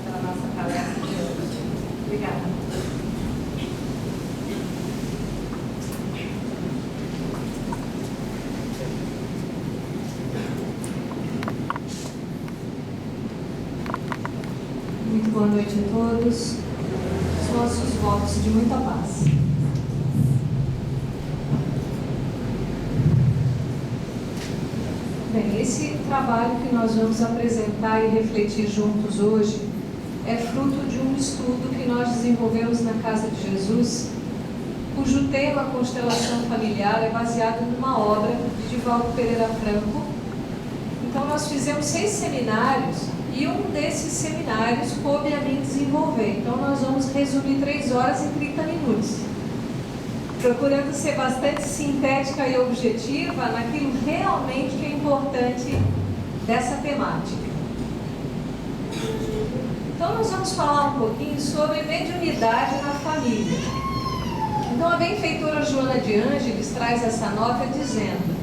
pela nossa palestra de hoje. Obrigada. Muito boa noite a todos. Os nossos votos de muita paz. Bem, esse trabalho que nós vamos apresentar e refletir juntos hoje é fruto de um estudo que nós desenvolvemos na Casa de Jesus, cujo tema Constelação Familiar é baseado numa obra de Divaldo Pereira Franco. Então nós fizemos 6 seminários e um desses seminários coube a mim desenvolver. Então nós vamos resumir 3 horas em 30 minutos. Procurando ser bastante sintética e objetiva naquilo realmente que é importante dessa temática. Então nós vamos falar um pouquinho sobre mediunidade na família. Então a benfeitora Joana de Ângeles traz essa nota dizendo: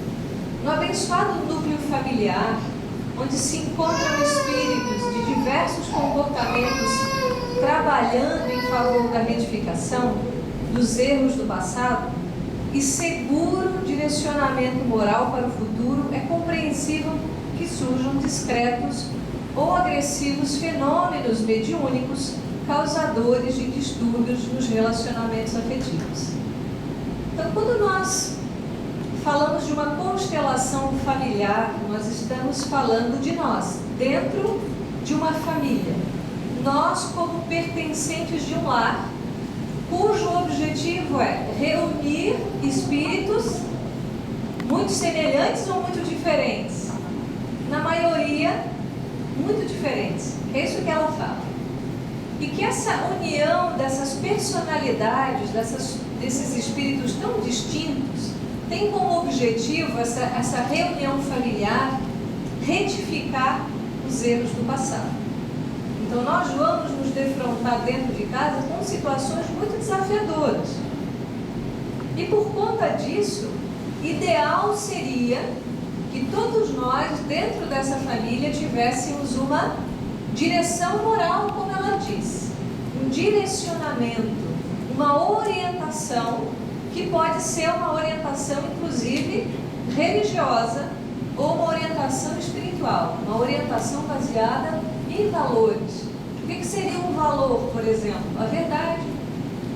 no abençoado núcleo familiar, onde se encontram espíritos de diversos comportamentos trabalhando em favor da retificação dos erros do passado e seguro direcionamento moral para o futuro, é compreensível que surjam discretos ou agressivos fenômenos mediúnicos causadores de distúrbios nos relacionamentos afetivos. Então, quando nós falamos de uma constelação familiar, nós estamos falando de nós, dentro de uma família. Nós, como pertencentes de um lar, cujo objetivo é reunir espíritos muito semelhantes ou muito diferentes. Na maioria, muito diferentes. É isso que ela fala. E que essa união dessas personalidades, desses espíritos tão distintos, tem como objetivo essa reunião familiar retificar os erros do passado. Então nós vamos nos defrontar dentro de casa com situações muito desafiadoras. E por conta disso, ideal seria que todos nós, dentro dessa família, tivéssemos uma direção moral, como ela diz. Um direcionamento, uma orientação, que pode ser uma orientação, inclusive, religiosa ou uma orientação espiritual, uma orientação baseada em valores. O que seria um valor, por exemplo? A verdade,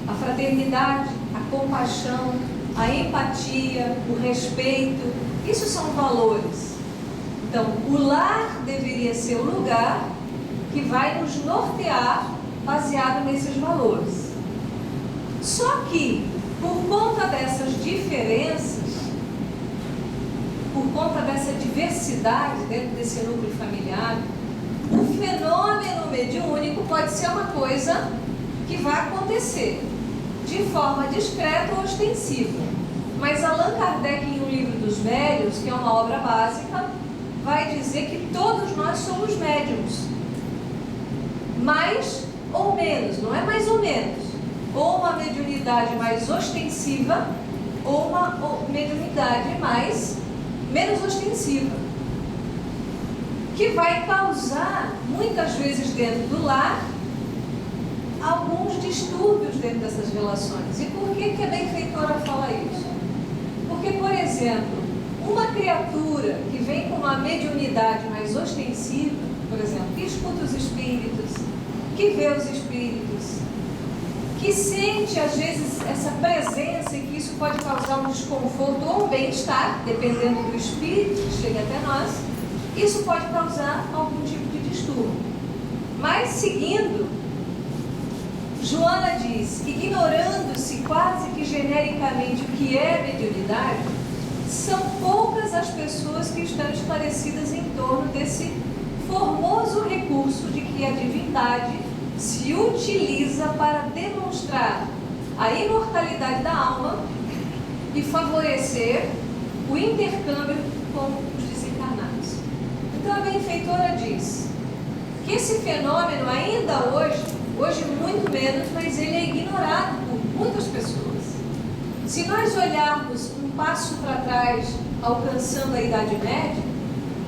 a fraternidade, a compaixão, a empatia, o respeito. Isso são valores. Então, o lar deveria ser o lugar que vai nos nortear baseado nesses valores. Só que, por conta dessas diferenças, por conta dessa diversidade dentro desse núcleo familiar, o fenômeno mediúnico pode ser uma coisa que vai acontecer de forma discreta ou ostensiva. Mas Allan Kardec, em O Livro dos Médiuns, que é uma obra básica, vai dizer que todos nós somos médiums. Mais ou menos, não é mais ou menos. Ou uma mediunidade mais ostensiva, ou uma mediunidade menos ostensiva, que vai causar, muitas vezes dentro do lar, alguns distúrbios dentro dessas relações. E por que a benfeitora fala isso? Porque, por exemplo, uma criatura que vem com uma mediunidade mais ostensiva, por exemplo, que escuta os espíritos, que vê os espíritos, que sente, às vezes, essa presença e que isso pode causar um desconforto ou um bem-estar, dependendo do espírito que chega até nós, isso pode causar algum tipo de distúrbio. Mas, seguindo, Joana diz, ignorando-se quase que genericamente o que é mediunidade, são poucas as pessoas que estão esclarecidas em torno desse formoso recurso de que a divindade se utiliza para demonstrar a imortalidade da alma e favorecer o intercâmbio com os desencarnados. Então a benfeitora diz que esse fenômeno ainda hoje muito menos, mas ele é ignorado por muitas pessoas. Se nós olharmos um passo para trás, alcançando a Idade Média,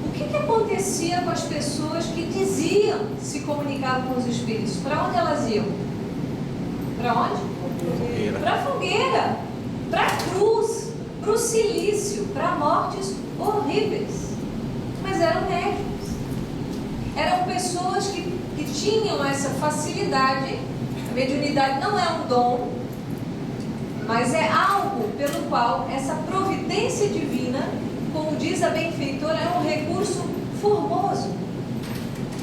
o que que acontecia com as pessoas que diziam se comunicavam com os espíritos? Para onde elas iam? Para onde? Para a fogueira, para a cruz, para o silício, para mortes horríveis. Mas eram médiums. Eram pessoas que tinham essa facilidade. A mediunidade não é um dom, mas é algo pelo qual essa providência divina, como diz a benfeitora, é um recurso formoso.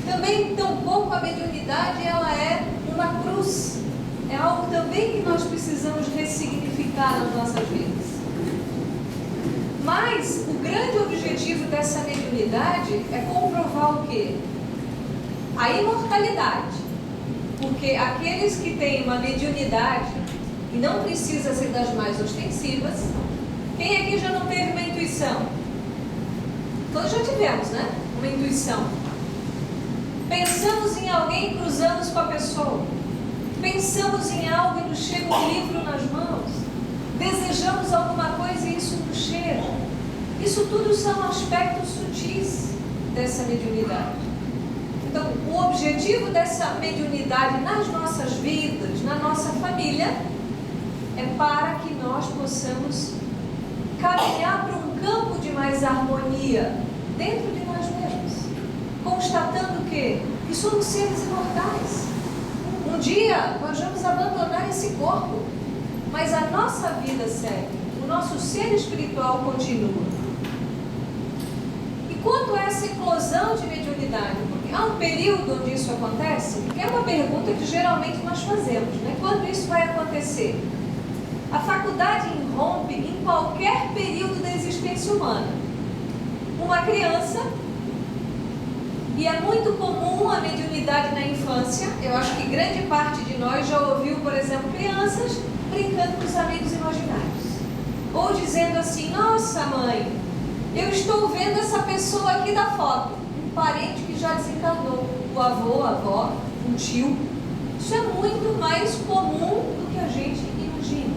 Também, tampouco, a mediunidade ela é uma cruz. É algo também que nós precisamos ressignificar nas nossas vidas. Mas o grande objetivo dessa mediunidade é comprovar o quê? A imortalidade. Porque aqueles que têm uma mediunidade, e não precisa ser das mais ostensivas, quem aqui já não teve uma intuição? Todos já tivemos, né? Uma intuição. Pensamos em alguém e cruzamos com a pessoa. Pensamos em algo e nos chega um livro nas mãos. Desejamos alguma coisa e isso nos chega. Isso tudo são aspectos sutis dessa mediunidade. Então, o objetivo dessa mediunidade nas nossas vidas, na nossa família, é para que nós possamos caminhar para um campo de mais harmonia dentro de nós mesmos, constatando que somos seres imortais. Um dia nós vamos abandonar esse corpo, mas a nossa vida segue, o nosso ser espiritual continua. E quanto a essa eclosão de mediunidade, porque há um período onde isso acontece, que é uma pergunta que geralmente nós fazemos, né? Quando isso vai acontecer? A faculdade irrompe em qualquer período da existência humana. Uma criança, e é muito comum a mediunidade na infância, eu acho que grande parte de nós já ouviu, por exemplo, crianças brincando com os amigos imaginários. Ou dizendo assim, nossa mãe, eu estou vendo essa pessoa aqui da foto, um parente que já desencarnou, o avô, a avó, um tio. Isso é muito mais comum do que a gente imagina.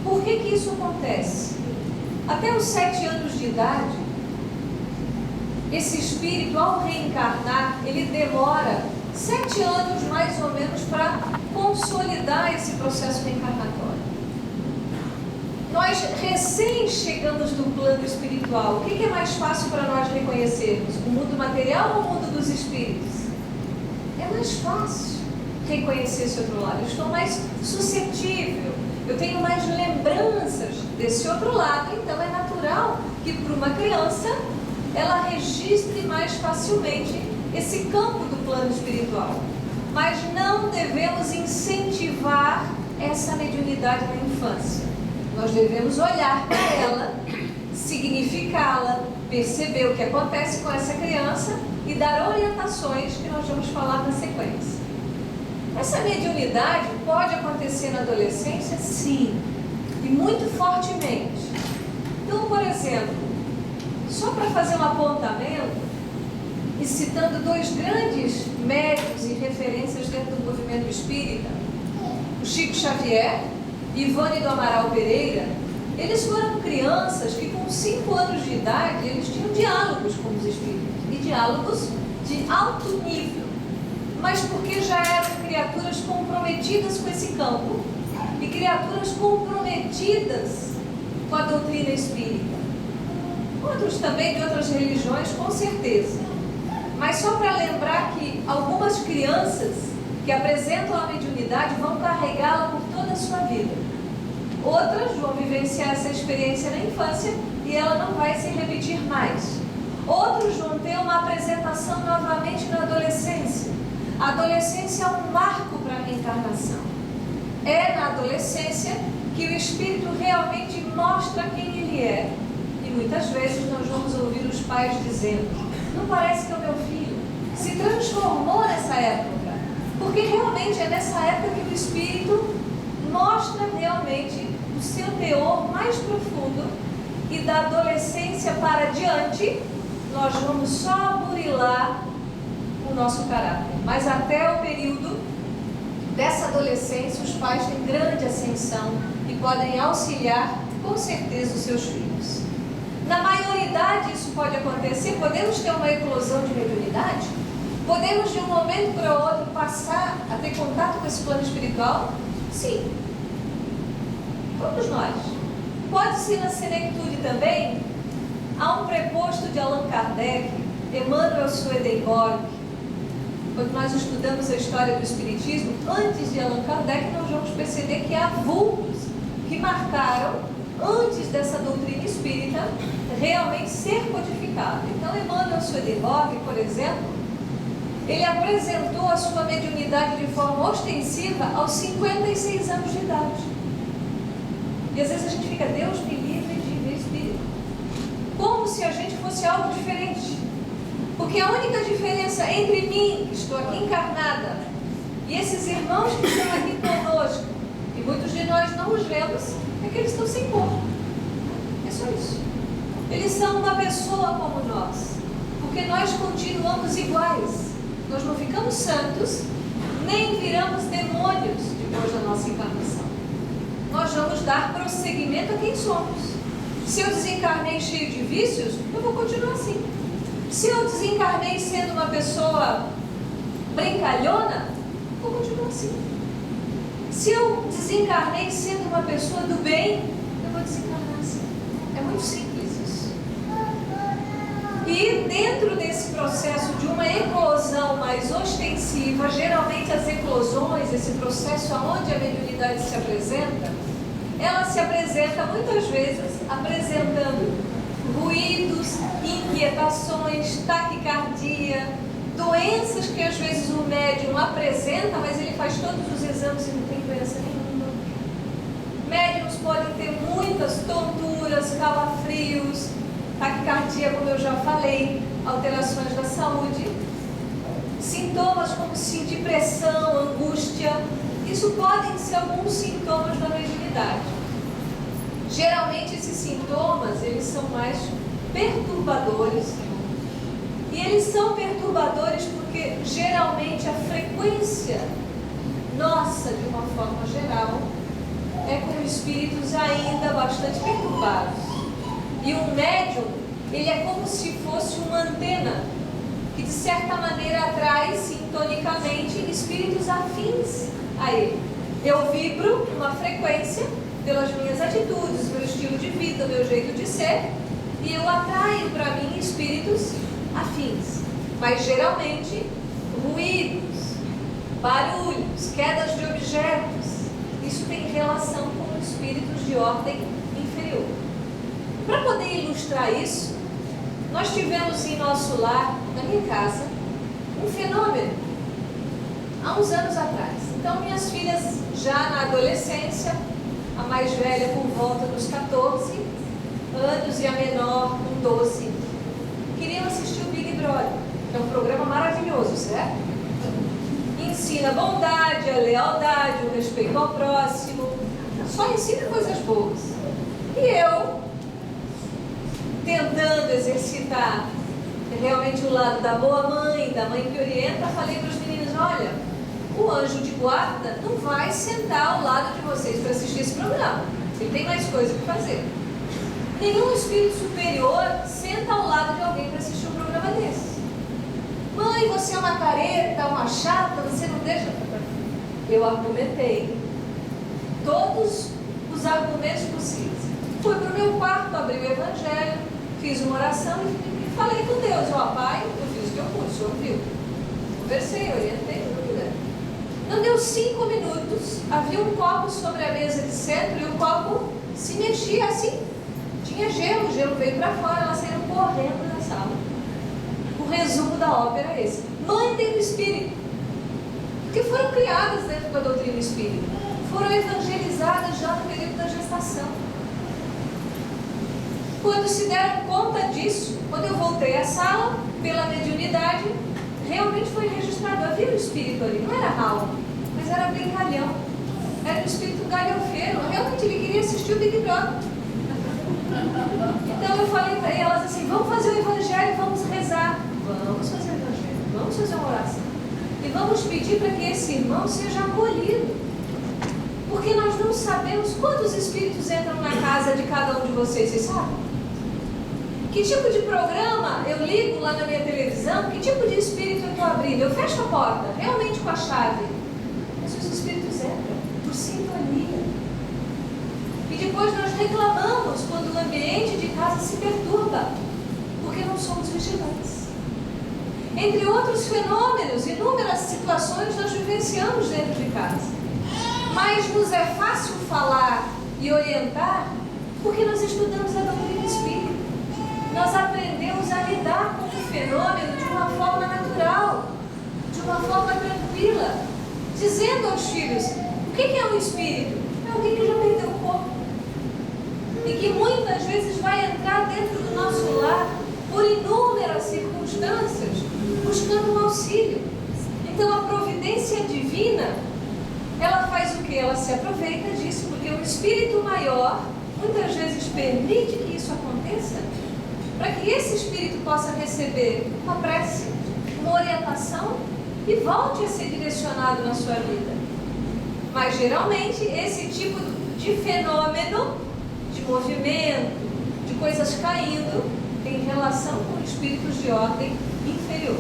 Por que isso acontece? Até os 7 anos de idade, esse espírito, ao reencarnar, ele demora 7 anos mais ou menos para consolidar esse processo reencarnatório. Nós recém chegamos no plano espiritual. O que é mais fácil para nós reconhecermos? O mundo material ou o mundo dos espíritos? É mais fácil reconhecer esse outro lado. Eu estou mais suscetível. Eu tenho mais lembranças desse outro lado. Então é natural que para uma criança ela registre mais facilmente esse campo do plano espiritual. Mas não devemos incentivar essa mediunidade na infância. Nós devemos olhar para ela, significá-la, perceber o que acontece com essa criança e dar orientações que nós vamos falar na sequência. Essa mediunidade pode acontecer na adolescência? Sim, e muito fortemente. Então, por exemplo, só para fazer um apontamento, e citando 2 grandes médiuns e referências dentro do movimento espírita, o Chico Xavier e Ivone do Amaral Pereira, eles foram crianças que com 5 anos de idade, eles tinham diálogos com os espíritos, e diálogos de alto nível, mas porque já eram criaturas comprometidas com esse campo, e criaturas comprometidas com a doutrina espírita. Outros também de outras religiões, com certeza. Mas só para lembrar que algumas crianças que apresentam a mediunidade vão carregá-la por toda a sua vida. Outras vão vivenciar essa experiência na infância e ela não vai se repetir mais. Outros vão ter uma apresentação novamente na adolescência. A adolescência é um marco para a reencarnação. É na adolescência que o espírito realmente mostra quem ele é. E muitas vezes nós vamos ouvir os pais dizendo, não parece que é o meu filho. Se transformou nessa época. Porque realmente é nessa época que o espírito mostra realmente o seu teor mais profundo. E da adolescência para diante, nós vamos só burilar o nosso caráter. Mas até o período dessa adolescência, os pais têm grande ascensão e podem auxiliar com certeza os seus filhos. Na maioridade isso pode acontecer. Podemos ter uma eclosão de mediunidade? Podemos de um momento para o outro passar a ter contato com esse plano espiritual? Sim. Todos nós. Pode-se na senectude também. Há um preposto de Allan Kardec, Emmanuel Swedenborg. Quando nós estudamos a história do Espiritismo, antes de Allan Kardec, nós vamos perceber que há vultos que marcaram, antes dessa doutrina espírita, realmente ser codificada. Então, Emmanuel Swedenborg, por exemplo, ele apresentou a sua mediunidade de forma ostensiva aos 56 anos de idade. E às vezes a gente fica, Deus me livre de ver espírito. Como se a gente fosse algo diferente. Porque a única diferença entre mim, que estou aqui encarnada, e esses irmãos que estão aqui conosco, e muitos de nós não os vemos, é que eles estão sem corpo. É só isso. Eles são uma pessoa como nós. Porque nós continuamos iguais. Nós não ficamos santos, nem viramos demônios depois da nossa encarnação. Nós vamos dar prosseguimento a quem somos. Se eu desencarnei cheio de vícios, eu vou continuar assim. Se eu desencarnei sendo uma pessoa brincalhona, eu vou continuar assim. Se eu desencarnei sendo uma pessoa do bem, eu vou desencarnar assim. É muito simples isso. E dentro desse processo de uma eclosão mais ostensiva, geralmente as eclosões, esse processo onde a mediunidade se apresenta, ela se apresenta muitas vezes apresentando ruídos, inquietações, taquicardia, doenças que às vezes o médium apresenta, mas ele faz todos os exames e não tem doença nenhuma. Médiums podem ter muitas tonturas, calafrios, taquicardia, como eu já falei, alterações da saúde, sintomas como depressão, angústia. Isso podem ser alguns sintomas da mediunidade. Geralmente esses sintomas, eles são mais perturbadores. E eles são perturbadores porque geralmente a frequência nossa, de uma forma geral, é com espíritos ainda bastante perturbados. E um médium, ele é como se fosse uma antena que de certa maneira atrai sintonicamente espíritos afins a ele. Eu vibro uma frequência pelas minhas atitudes, meu estilo de vida, meu jeito de ser, e eu atraio para mim espíritos afins. Mas geralmente ruídos, barulhos, quedas de objetos, isso tem relação com espíritos de ordem inferior. Para poder ilustrar isso, nós tivemos em nosso lar, na minha casa, um fenômeno há uns anos atrás. Então minhas filhas já na adolescência, a mais velha por volta dos 14 anos e a menor com 12, queriam assistir o Big Brother, que é um programa maravilhoso, certo? Ensina a bondade, a lealdade, o respeito ao próximo, só ensina coisas boas. E eu, tentando exercitar realmente o lado da boa mãe, da mãe que orienta, falei para os meninos, olha, o anjo de guarda não vai sentar ao lado de vocês para assistir esse programa. Ele tem mais coisa para fazer. Nenhum espírito superior senta ao lado de alguém para assistir um programa desse. Mãe, você é uma careta, uma chata, você não deixa... Eu argumentei todos os argumentos possíveis. Fui para o meu quarto, abri o Evangelho, fiz uma oração e falei com Deus, ó Pai, eu fiz o que eu pude, o Senhor viu. Conversei, orientei, não quiser. Não deu 5 minutos, havia um copo sobre a mesa de centro e o copo se mexia assim. Tinha gelo, o gelo veio para fora, elas saíram correndo da sala. O resumo da ópera é esse. Mãe tem o espírito. Porque foram criadas dentro da doutrina espírita. Foram evangelizadas já no período da gestação. Quando se deram conta disso, quando eu voltei à sala, pela mediunidade, realmente foi registrado. Havia um espírito ali, não era mal, mas era brincalhão. Era um espírito galhofeiro. Realmente ele queria assistir o Big Brother. Então eu falei para elas assim, vamos fazer o Evangelho, vamos rezar. Vamos fazer o Evangelho, vamos fazer uma oração. E vamos pedir para que esse irmão seja acolhido. Porque nós não sabemos quantos espíritos entram na casa de cada um de vocês, vocês sabem? Que tipo de programa eu ligo lá na minha televisão? Que tipo de espírito eu estou abrindo? Eu fecho a porta, realmente com a chave. Mas os espíritos entram por sintonia. E depois nós reclamamos quando o ambiente de casa se perturba, porque não somos vigilantes. Entre outros fenômenos, inúmeras situações nós vivenciamos dentro de casa. Mas nos é fácil falar e orientar porque nós estudamos a doutrina espírita. Nós aprendemos a lidar com o fenômeno de uma forma natural, de uma forma tranquila, dizendo aos filhos: o que é um espírito? É alguém que já perdeu o corpo e que muitas vezes vai entrar dentro do nosso lar por inúmeras circunstâncias, buscando um auxílio. Então a providência divina, ela faz o que? Ela se aproveita disso, porque o espírito maior muitas vezes permite que isso aconteça, para que esse espírito possa receber uma prece, uma orientação e volte a ser direcionado na sua vida. Mas geralmente esse tipo de fenômeno, de movimento, de coisas caindo, tem relação com espíritos de ordem inferior.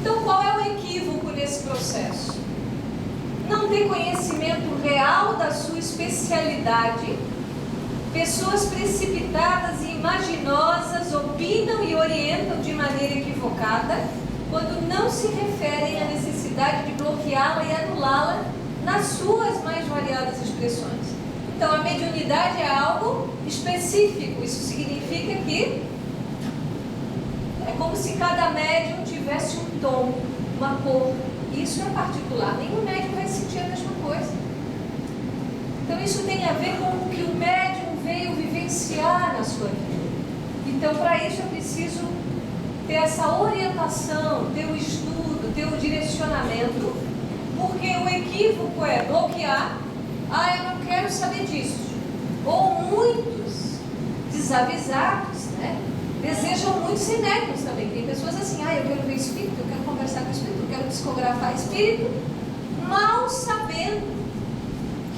Então qual é o equívoco nesse processo? Não ter conhecimento real da sua especialidade. Pessoas precipitadas e imaginosas opinam e orientam de maneira equivocada quando não se referem à necessidade de bloqueá-la e anulá-la nas suas mais variadas expressões. Então, a mediunidade é algo específico. Isso significa que é como se cada médium tivesse um tom, uma cor. Isso é particular. Nenhum médium vai sentir a mesma coisa. Então, isso tem a ver com o que o médium veio vivenciar na sua vida. Então, para isso, eu preciso ter essa orientação, ter o estudo, ter o direcionamento, porque o equívoco é bloquear. Eu não quero saber disso. Ou muitos desavisados, desejam muito ser médiums também. Tem pessoas assim: eu quero ver espírito, eu quero conversar com espírito, eu quero psicografar espírito, mal sabendo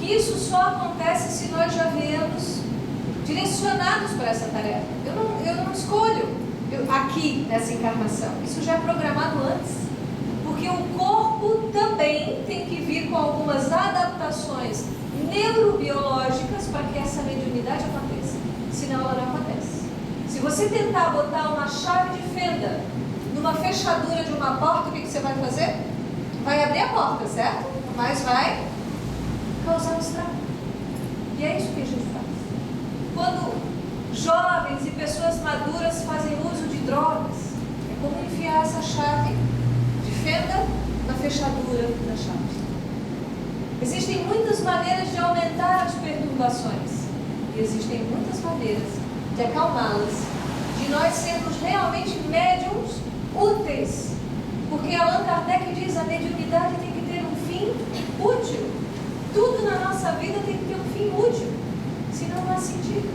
que isso só acontece se nós já viemos direcionados para essa tarefa. Eu não escolho aqui nessa encarnação. Isso já é programado antes. Porque o corpo também tem que vir com algumas adaptações neurobiológicas para que essa mediunidade aconteça. Senão ela não acontece. Se você tentar botar uma chave de fenda numa fechadura de uma porta, o que você vai fazer? Vai abrir a porta, certo? Mas vai causar um estrago. E é isso que a gente faz. Quando jovens e pessoas maduras fazem uso de drogas, é como enfiar essa chave de fenda na fechadura da chave. Existem muitas maneiras de aumentar as perturbações e existem muitas maneiras de acalmá-las, de nós sermos realmente médiums úteis, porque Allan Kardec diz: a mediunidade tem que ter um fim útil. Tudo na nossa vida tem que ter um fim útil, senão não há sentido.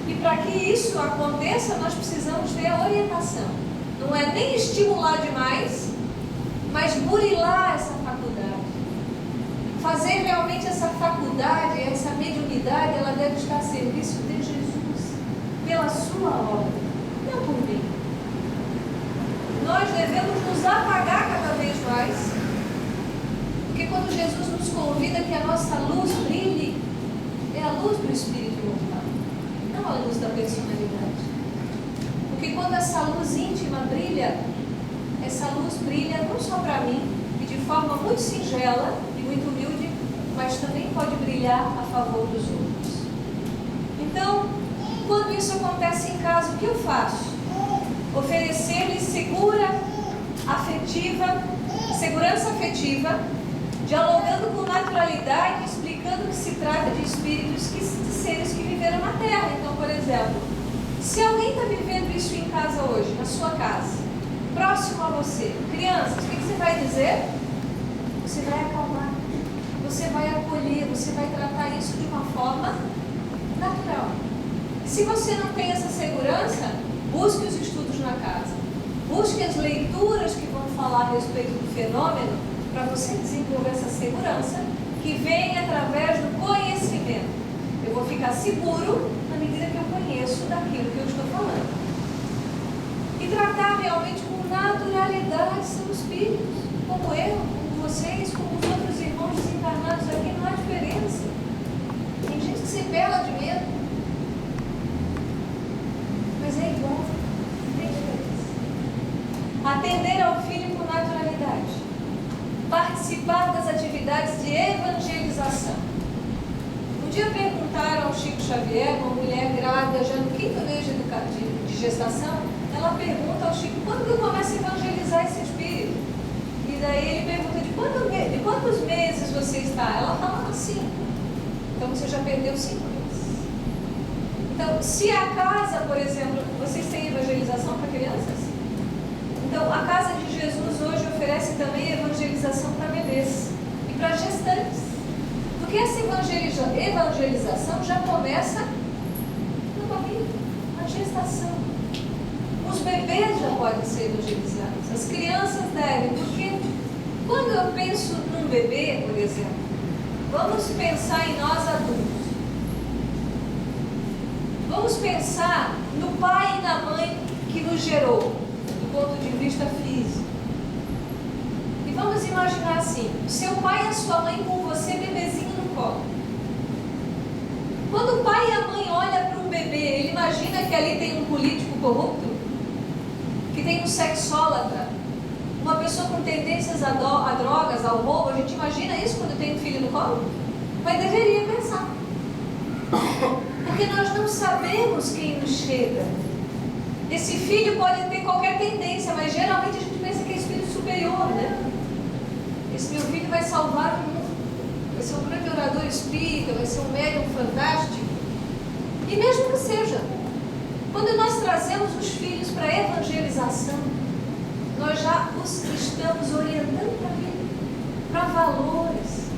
E para que isso aconteça, nós precisamos ter a orientação. Não é nem estimular demais, mas burilar essa faculdade. Fazer realmente essa faculdade, essa mediunidade, ela deve estar a serviço de Jesus, pela sua obra, não por mim. Nós devemos nos apagar cada vez mais, porque quando Jesus nos convida que a nossa luz brilhe, é a luz do Espírito imortal, não a luz da personalidade. Porque quando essa luz íntima brilha, essa luz brilha não só para mim, e de forma muito singela e muito humilde, mas também pode brilhar a favor dos outros. Então, quando isso acontece em casa, o que eu faço? Oferecer-lhes segurança afetiva, dialogando com naturalidade, explicando que se trata de espíritos, de seres que viveram na Terra. Então, por exemplo, se alguém está vivendo isso em casa hoje, na sua casa, próximo a você, crianças, o que você vai dizer? Você vai acalmar, você vai acolher, você vai tratar isso de uma forma natural. E se você não tem essa segurança, busque os estudos na casa, busque as leituras que vão falar a respeito do fenômeno, para você desenvolver essa segurança que vem através do conhecimento. Eu vou ficar seguro na medida que eu conheço daquilo que eu estou falando. E tratar realmente com naturalidade seus filhos, como eu, como vocês, como os outros irmãos desencarnados aqui, não há diferença. Tem gente que se pela de medo, mas é igual, não tem diferença. Atender ao filho com naturalidade, participar das atividades de evangelização. Um dia perguntaram ao Chico Xavier, uma mulher grávida já no 5º mês de gestação, ela pergunta ao Chico, quando que eu começo a evangelizar esse espírito? E daí ele pergunta, de quantos meses você está? Ela fala assim, então você já perdeu 5 meses. Então, se a casa, por exemplo, vocês têm evangelização para crianças? Então, a Casa de Jesus hoje oferece também evangelização para bebês e para gestantes. Porque essa evangelização já começa no barriga, na gestação. Os bebês já podem ser evangelizados, as crianças devem, porque quando eu penso num bebê, por exemplo, vamos pensar em nós adultos. Vamos pensar no pai e na mãe que nos gerou, do ponto de vista físico. E vamos imaginar assim, seu pai e a sua mãe com você bebezinho no colo. Quando o pai e a mãe olham para um bebê, ele imagina que ali tem um político corrupto? Que tem um sexólatra? Uma pessoa com tendências a drogas, ao roubo? A gente imagina isso quando tem um filho no colo? Mas deveria pensar. Porque nós não sabemos quem nos chega. Esse filho pode ter qualquer tendência, mas geralmente a gente pensa que é espírito superior, né? Esse meu filho vai salvar o mundo, vai ser um grande orador espírita, vai ser um médium fantástico. E mesmo que seja, quando nós trazemos os filhos para a evangelização, nós já os estamos orientando para a vida, para valores,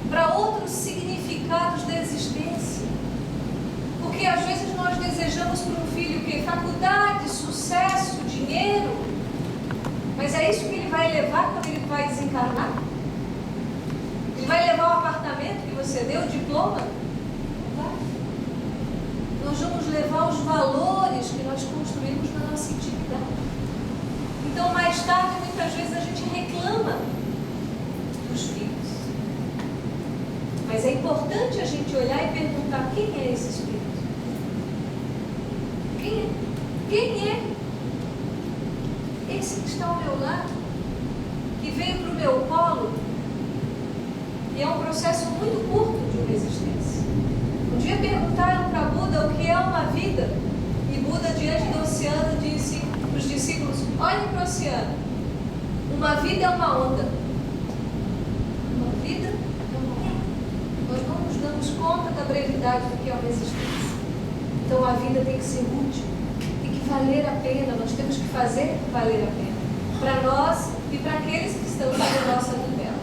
para outros significados da existência. Porque às vezes nós desejamos para um filho que faculdade, sucesso, dinheiro, mas é isso que ele vai levar quando ele vai desencarnar? Ele vai levar o apartamento que você deu, o diploma? Não vai. Nós vamos levar os valores que nós construímos na nossa intimidade. Então, mais tarde, muitas vezes a gente reclama dos filhos. Mas é importante a gente olhar e perguntar quem é esse espírito? Quem é? Quem é esse que está ao meu lado? Que veio para o meu colo? E é um processo muito curto de uma existência. Um dia perguntaram para Buda o que é uma vida. E Buda, diante do oceano, disse para os discípulos, olhem para o oceano. Uma vida é uma onda. Uma vida é uma onda. Nós não nos damos conta da brevidade do que é uma existência. Então a vida tem que ser útil, tem que valer a pena, nós temos que fazer valer a pena, para nós e para aqueles que estão sob a nossa tutela.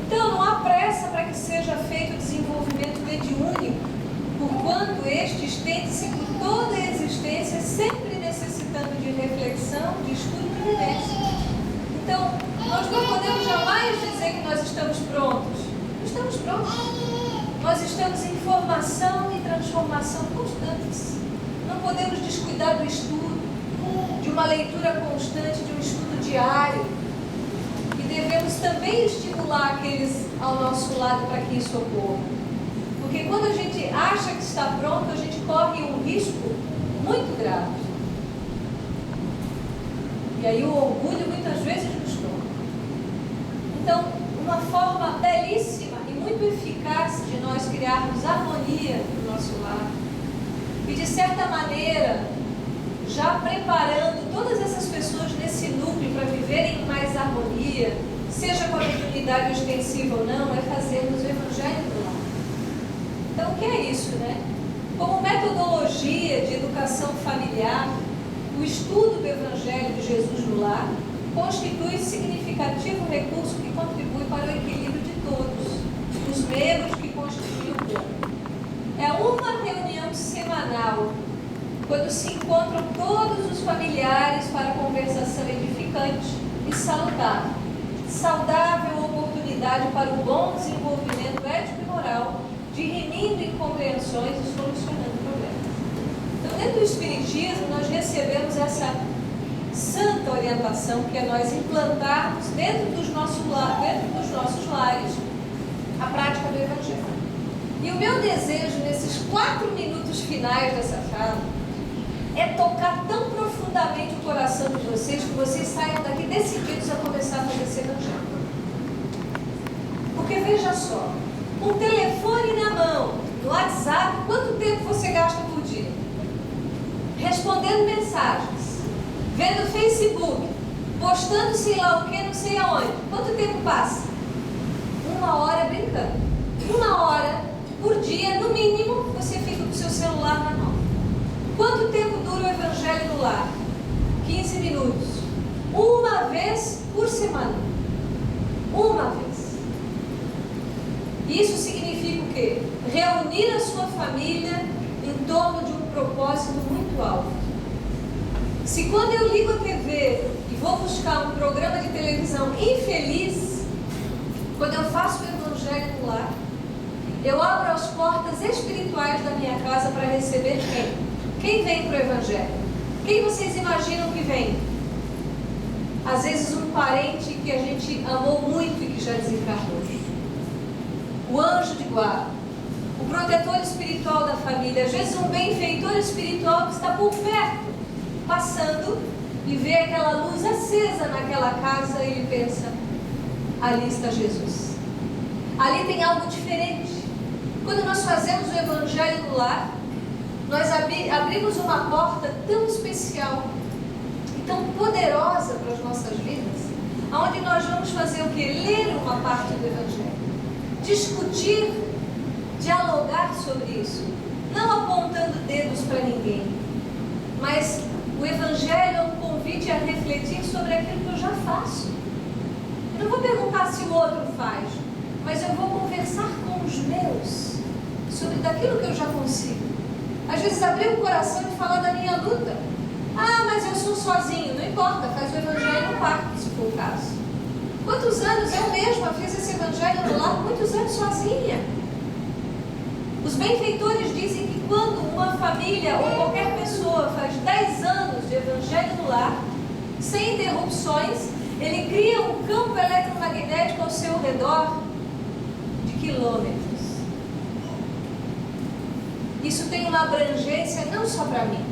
Então não há pressa para que seja feito o desenvolvimento mediúnico, porquanto este estende-se por toda a existência, sempre necessitando de reflexão, de estudo e vivência. Então, nós não podemos jamais dizer que nós estamos prontos. Não estamos prontos. Nós estamos em formação e transformação constantes. Não podemos descuidar do estudo, de uma leitura constante, de um estudo diário. E devemos também estimular aqueles ao nosso lado para que isso ocorra. Porque quando a gente acha que está pronto, a gente corre um risco muito grave. E aí o orgulho muitas vezes nos toma. Então, uma forma belíssima e muito eficaz de nós criarmos harmonia no nosso lar e, de certa maneira, já preparando todas essas pessoas nesse núcleo para viverem em mais harmonia, seja com a mediunidade ostensiva ou não, é fazermos o Evangelho do lar. Então, o que é isso, né? Como metodologia de educação familiar, o estudo do Evangelho de Jesus no lar constitui significativo recurso que contribui para o equilíbrio de todos os membros que constituem o corpo. É uma reunião semanal, quando se encontram todos os familiares para conversação edificante e salutar, saudável oportunidade para o bom desenvolvimento ético e moral de dirimindo incompreensões e solucionando problemas. Então, dentro do Espiritismo, nós recebemos essa santa orientação, que é nós implantarmos dentro dos nossos lares a prática do Evangelho. E o meu desejo nesses 4 minutos finais dessa fala é tocar tão profundamente o coração de vocês que vocês saiam daqui decididos a começar a fazer esse Evangelho. Porque veja só, um telefone na mão, no WhatsApp, quanto tempo você gasta por dia? Respondendo mensagens, vendo Facebook, postando sei lá o que, não sei aonde. Quanto tempo passa? 1 hora brincando. 1 hora por dia, no mínimo, você fica com o seu celular na mão. Quanto tempo dura o Evangelho no lar? 15 minutos. Uma vez por semana. Uma vez. Isso significa o quê? Reunir a sua família em torno de um propósito muito alto. Se quando eu ligo a TV e vou buscar um programa de televisão infeliz, quando eu faço o Evangelho no lar, eu abro as portas espirituais da minha casa para receber quem? Quem vem para o Evangelho? Quem vocês imaginam que vem? Às vezes um parente que a gente amou muito e que já desencarnou. O anjo de guarda, o protetor espiritual da família, às vezes um benfeitor espiritual que está por perto, passando e vê aquela luz acesa naquela casa e ele pensa, ali está Jesus. Ali tem algo diferente. Quando nós fazemos o Evangelho no lar, nós abrimos uma porta tão especial e tão poderosa para as nossas vidas, onde nós vamos fazer o quê? Ler uma parte do Evangelho, discutir, dialogar sobre isso, não apontando dedos para ninguém, mas o Evangelho é um convite a refletir sobre aquilo que eu já faço. Eu não vou perguntar se o outro faz, mas eu vou conversar com os meus sobre daquilo que eu já consigo. Às vezes abrir o coração e falar da minha luta. Ah, mas eu sou sozinho. Não importa, faz o Evangelho no quarto, se for o caso. Quantos anos eu mesma fiz esse Evangelho no lar? Muitos anos sozinha. Os benfeitores dizem que quando uma família ou qualquer pessoa faz 10 anos de Evangelho no lar, sem interrupções, ele cria um campo eletromagnético ao seu redor de quilômetros. Isso tem uma abrangência não só para mim.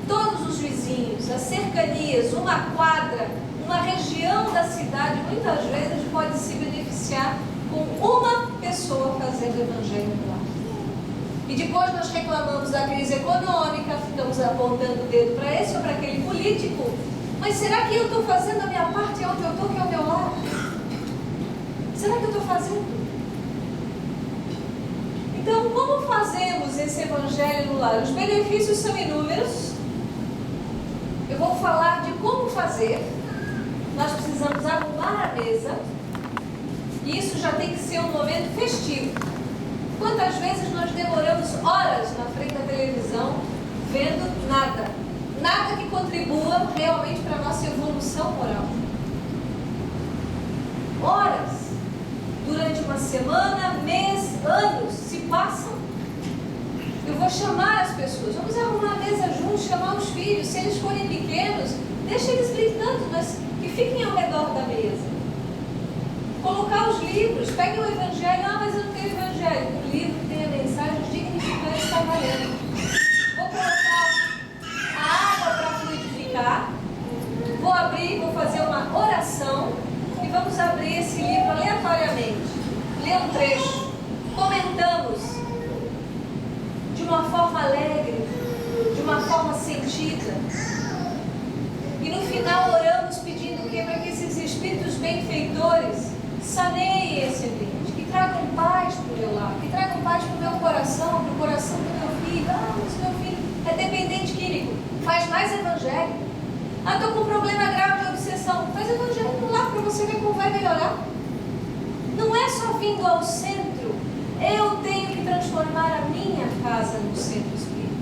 Todos os vizinhos, as cercanias, uma quadra, uma região da cidade, muitas vezes pode se beneficiar com uma pessoa fazendo o Evangelho no lar. E depois nós reclamamos da crise econômica, ficamos apontando o dedo para esse ou para aquele político. Mas será que eu estou fazendo a minha parte onde eu estou, que é o meu lar? Será que eu estou fazendo? Então, como fazemos esse Evangelho no lar? Os benefícios são inúmeros. Eu vou falar de como fazer. Nós precisamos arrumar a mesa. E isso já tem que ser um momento festivo. Quantas vezes nós demoramos horas na frente da televisão vendo nada? Nada que contribua realmente para a nossa evolução moral. Horas. Durante uma semana, mês, anos se passam. Eu vou chamar as pessoas, vamos arrumar a mesa juntos, chamar os filhos. Se eles forem pequenos, deixa eles brincando, mas que fiquem ao redor da mesa. Colocar os livros, peguem o Evangelho. Ah, mas eu não tenho Evangelho. O livro tem a mensagem dignificante, está valendo. Vou colocar a água para fluidificar. Vou abrir, vou fazer uma oração. E vamos abrir esse livro aleatoriamente. Ler um trecho. Comentamos de uma forma alegre, de uma forma sentida. E no final oramos pedindo o quê? Para que esses espíritos benfeitores saneiem esse ambiente, que tragam paz para o meu lar, que tragam paz para o meu coração, para o coração do meu filho. Ah, mas meu filho é dependente químico, faz mais Evangelho. Ah, estou com um problema grave de obsessão, faz Evangelho no lar para você ver como vai melhorar. Não é só vindo ao centro, eu tenho que transformar a minha casa no centro espiritual.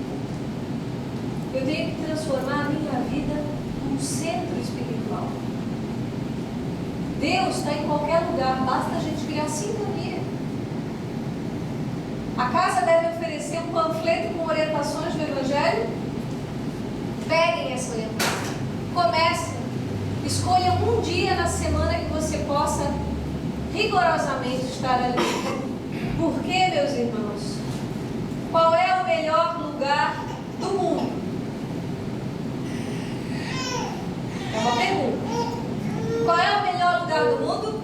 Eu tenho que transformar a minha vida num centro espiritual. Deus está em qualquer lugar, basta a gente criar sintonia. A casa deve oferecer um panfleto com orientações do Evangelho? Peguem essa orientação. Comecem. Escolha um dia na semana que você possa rigorosamente estar ali. Por quê, meus irmãos? Qual é o melhor lugar do mundo? É uma pergunta. Qual é o melhor lugar do mundo?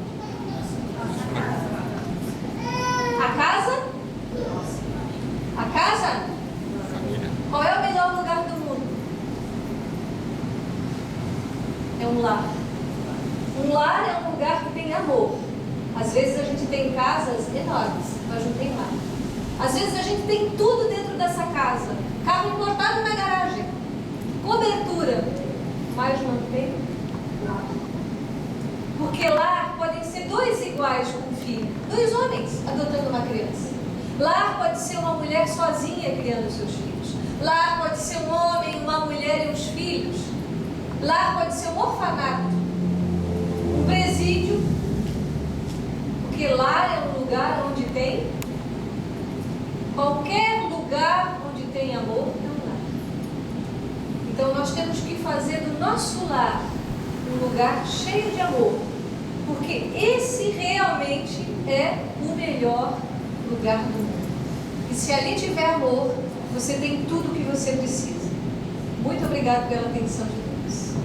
A casa? A casa? Qual é o melhor lugar do mundo? É um lar. Um lar é um lugar que tem amor. Às vezes a gente tem casas enormes, mas não tem lar. Às vezes a gente tem tudo dentro dessa casa. Carro importado na garagem, cobertura, mas não tem lar. Porque lar podem ser dois iguais com um filho, dois homens adotando uma criança. Lar pode ser uma mulher sozinha criando seus filhos. Lar pode ser um homem, uma mulher e os filhos. Lar pode ser um orfanato, um presídio, porque lar é um lugar onde tem, qualquer lugar onde tem amor é um lar. Então nós temos que fazer do nosso lar um lugar cheio de amor, porque esse realmente é o melhor lugar do mundo. E se ali tiver amor, você tem tudo o que você precisa. Muito obrigado pela atenção de todos.